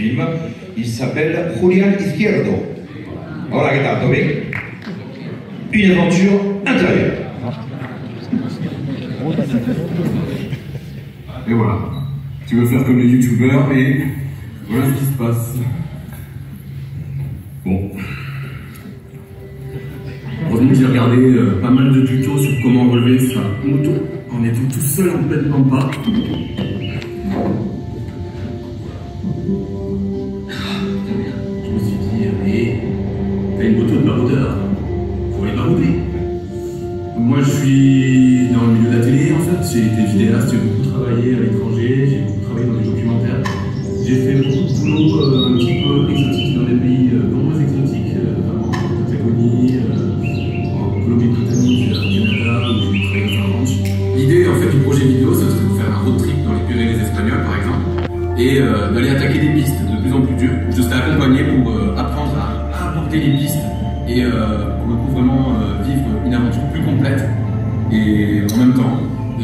film, il s'appelle Julián Izquierdo. Voilà, ¿qué tal? ¿Todo bien? Une aventure intérieure. Et voilà. Tu veux faire comme les youtubeurs et voilà ce qui se passe. Bon. Heureusement que j'ai regardé pas mal de tutos sur comment relever sa moto en étant tout seul en pleine pampa. Je me suis dit, mais t'as une moto de baroudeur, faut aller barouder. Moi je suis dans le milieu de la télé en fait, j'ai été vidéaste, j'ai beaucoup travaillé à l'étranger, j'ai beaucoup travaillé dans des documentaires. J'ai fait beaucoup de boulot un petit peu exotique dans des pays non moins exotiques, notamment en Patagonie, en Colombie-Britannique, au Canada, où j'ai travaillé dans un ranch. L'idée en fait du projet vidéo, c'est de faire un road trip dans les Pyrénées espagnoles par exemple, et d'aller attaquer des pistes de plus en plus dures. Je serai accompagné pour apprendre à aborder les pistes et pour le coup vraiment vivre une aventure plus complète. Et en même temps,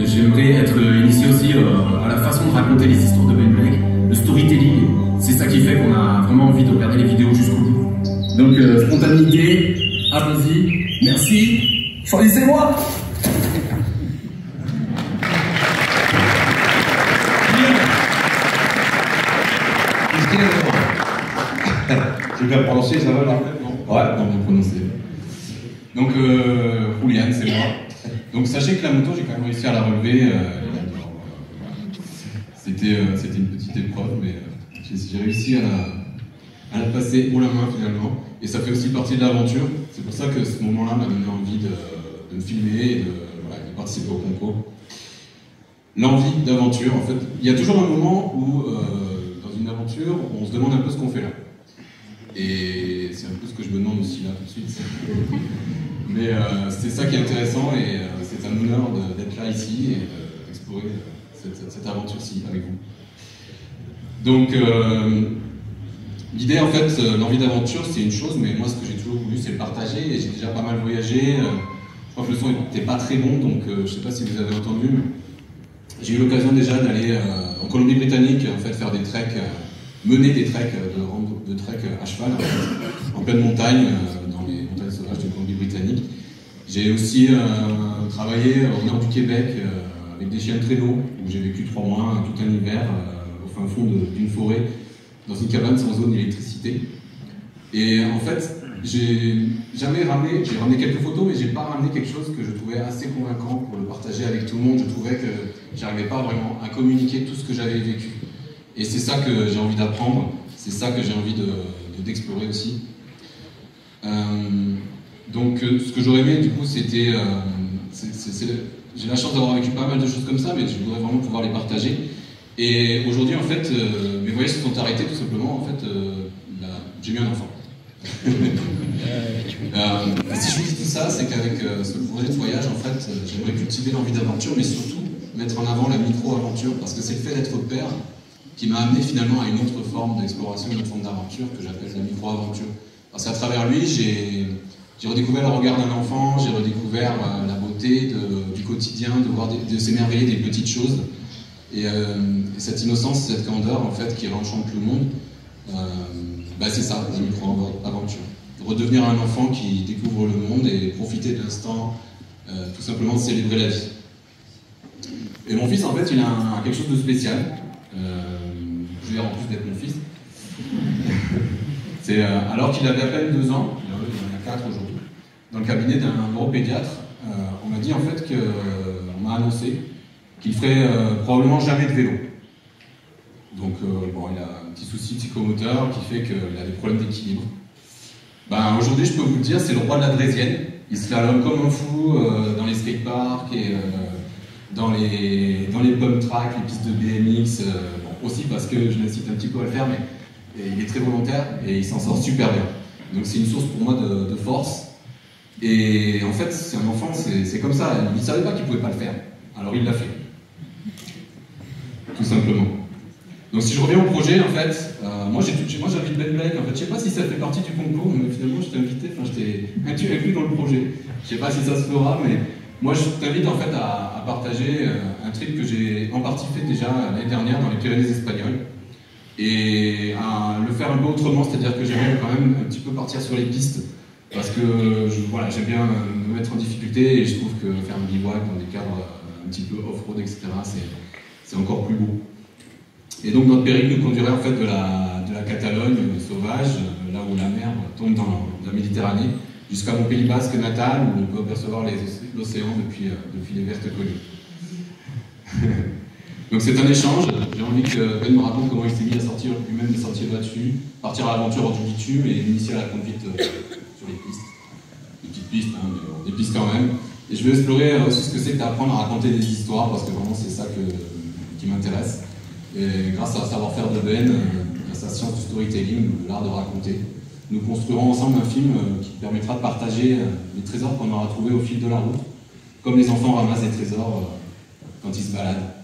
j'aimerais être initié aussi à la façon de raconter les histoires de Ben Blake. Le storytelling, c'est ça qui fait qu'on a vraiment envie de regarder les vidéos jusqu'au bout. Donc spontanéité, allons-y, merci, choisissez-moi. J'ai bien prononcé, ça va là? Ouais, non, bien prononcé. Donc Julián, c'est moi. Donc sachez que la moto, j'ai quand même réussi à la relever. C'était une petite épreuve, mais j'ai réussi à la passer haut la main finalement. Et ça fait aussi partie de l'aventure. C'est pour ça que ce moment-là m'a donné envie de me filmer et de participer au concours. L'envie d'aventure, en fait. Il y a toujours un moment où, dans une aventure, on se demande un peu ce qu'on fait là. Et c'est un peu ce que je me demande aussi là tout de suite. Mais c'est ça qui est intéressant et c'est un honneur d'être là ici et d'explorer cette aventure-ci avec vous. Donc l'idée en fait, l'envie d'aventure c'est une chose, mais moi ce que j'ai toujours voulu c'est le partager et j'ai déjà pas mal voyagé. Je crois que le son n'était pas très bon, donc je sais pas si vous avez entendu, mais j'ai eu l'occasion déjà d'aller en Colombie-Britannique en fait faire des treks, mener des treks de trek à cheval en pleine montagne, dans les montagnes sauvages de Colombie-Britannique. J'ai aussi travaillé au nord du Québec avec des chiens de traîneau, où j'ai vécu 3 mois, tout un hiver, au fin fond d'une forêt, dans une cabane sans zone d'électricité. Et en fait, j'ai ramené quelques photos, mais j'ai pas ramené quelque chose que je trouvais assez convaincant pour le partager avec tout le monde. Je trouvais que j'arrivais pas vraiment à communiquer tout ce que j'avais vécu. Et c'est ça que j'ai envie d'apprendre, c'est ça que j'ai envie d'explorer aussi. Donc ce que j'aurais aimé du coup c'était, j'ai la chance d'avoir vécu pas mal de choses comme ça, mais je voudrais vraiment pouvoir les partager. Et aujourd'hui en fait, mes voyages se sont arrêtés tout simplement, en fait, j'ai eu un enfant. Si je vous dis tout ça, c'est qu'avec ce projet de voyage, en fait, j'aimerais cultiver l'envie d'aventure, mais surtout mettre en avant la micro-aventure, parce que c'est le fait d'être père qui m'a amené finalement à une autre forme d'exploration, une autre forme d'aventure que j'appelle la micro-aventure. Parce qu'à travers lui, j'ai redécouvert le regard d'un enfant, j'ai redécouvert la beauté du quotidien, de s'émerveiller des petites choses. Et cette innocence, cette candeur en fait, qui enchante tout le monde, c'est ça, la micro-aventure. Redevenir un enfant qui découvre le monde et profiter de l'instant, tout simplement de célébrer la vie. Et mon fils, en fait, il a quelque chose de spécial. Je veux dire, en plus d'être mon fils. C'est alors qu'il avait à peine 2 ans, il en a 4 aujourd'hui, dans le cabinet d'un neuropédiatre, on m'a dit en fait on m'a annoncé qu'il ferait probablement jamais de vélo. Donc il a un petit souci psychomoteur qui fait qu'il a des problèmes d'équilibre. Aujourd'hui, je peux vous le dire, c'est le roi de la draisienne. Il se slalome comme un fou dans les skateparks et dans les pump tracks, les pistes de BMX, aussi parce que je l'incite un petit peu à le faire, mais il est très volontaire et il s'en sort super bien. Donc c'est une source pour moi de force. Et en fait, c'est un enfant, c'est comme ça. Il ne savait pas qu'il ne pouvait pas le faire. Alors il l'a fait. Tout simplement. Donc si je reviens au projet, en fait, moi j'invite Ben Blake. En fait, je ne sais pas si ça fait partie du concours, mais finalement je t'ai invité, je t'ai inclus dans le projet. Je ne sais pas si ça se fera, mais moi je t'invite en fait à partager un trip que j'ai en partie fait déjà l'année dernière dans les Pyrénées espagnoles. Et faire un peu autrement, c'est-à-dire que j'aimais quand même un petit peu partir sur les pistes, parce que voilà, j'aime bien me mettre en difficulté, et je trouve que faire un bivouac dans des cadres un petit peu off-road, etc., c'est encore plus beau. Et donc notre périple nous conduirait en fait de la Catalogne sauvage, là où la mer tombe dans la Méditerranée, jusqu'à mon Pays Basque natal, où on peut apercevoir l'océan depuis les vertes collines. Donc c'est un échange, j'ai envie que Ben me raconte comment il s'est mis à sortir lui-même des sentiers là-dessus, partir à l'aventure hors du bitume et initier à la conduite sur les pistes. Des petites pistes, hein, mais des pistes quand même. Et je vais explorer aussi ce que c'est que d'apprendre à raconter des histoires, parce que vraiment c'est ça qui m'intéresse. Et grâce à la savoir-faire de Ben, à sa science du storytelling, de l'art de raconter, nous construirons ensemble un film qui permettra de partager les trésors qu'on aura trouvés au fil de la route, comme les enfants ramassent des trésors quand ils se baladent.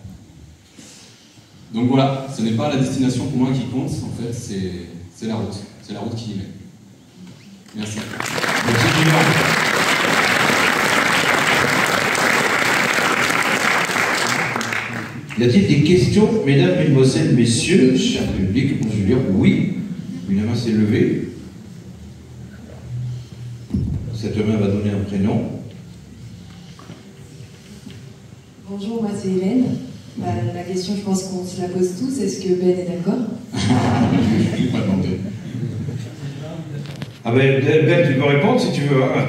Donc voilà, ce n'est pas la destination pour moi qui compte, en fait, c'est la route. C'est la route qui y met. Merci. Merci Julien. Y a-t-il des questions, mesdames, mesdemoiselles, messieurs, cher public, pour Julien? Oui, une main s'est levée. Cette main va donner un prénom. Bonjour, moi c'est Hélène. La question, je pense qu'on se la pose tous. Est-ce que Ben est d'accord? Je ne vais pas demander. Ah Ben, tu peux répondre si tu veux. Hein.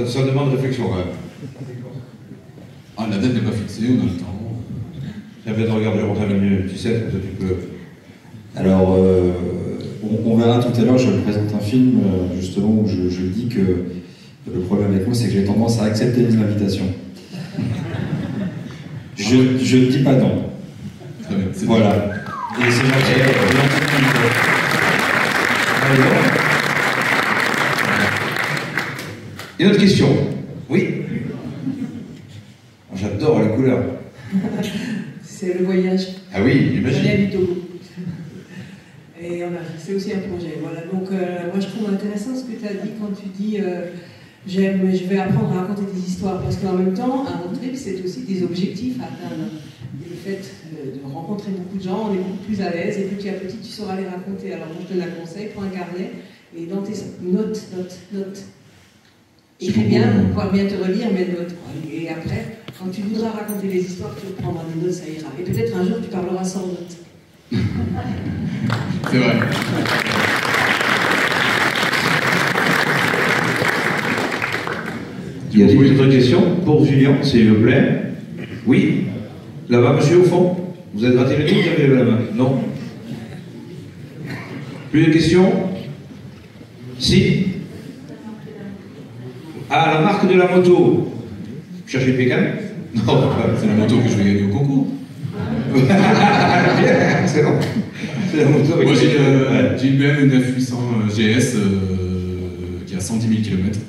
Ça demande réflexion quand même. Ah, la date n'est pas fixée, on a le temps. Tiens, Ben, regarde, je rentre à une tu sais, comme ça tu peux. Alors, on verra tout à l'heure, je présente un film justement où je dis que le problème avec moi, c'est que j'ai tendance à accepter les invitations. Je ne dis pas non. Très bien. Voilà. Et c'est gentil. Une autre question. Oui. J'adore la couleur. C'est le voyage. Ah oui, j'imagine. J'allais du Togo. Et c'est aussi un projet. Voilà. Donc, moi, je trouve intéressant ce que tu as dit quand tu dis je vais apprendre à raconter des histoires. Parce qu'en même temps, un road trip, c'est aussi des objectifs à atteindre. Et le fait de rencontrer beaucoup de gens, on est beaucoup plus à l'aise. Et petit à petit, tu sauras les raconter. Alors, moi, je te donne un conseil prends un carnet et dans tes notes. Écris bien pour pouvoir bien te relire, mais notes. Et après, quand tu voudras raconter des histoires, tu prendras des notes, ça ira. Et peut-être un jour, tu parleras sans notes. C'est vrai. Y a-t-il d'autres questions pour Julien, s'il vous plaît? Oui. Là-bas, monsieur, au fond. Vous êtes gratté le nez, vous avez levé la main? Non. Plus de questions? Si. Ah, la marque de la moto. Vous cherchez Pékin? Non, C'est la moto que je vais gagner au concours. excellent. C'est la moto. Moi, j'ai une BMW 9800 GS qui a 110 000 km.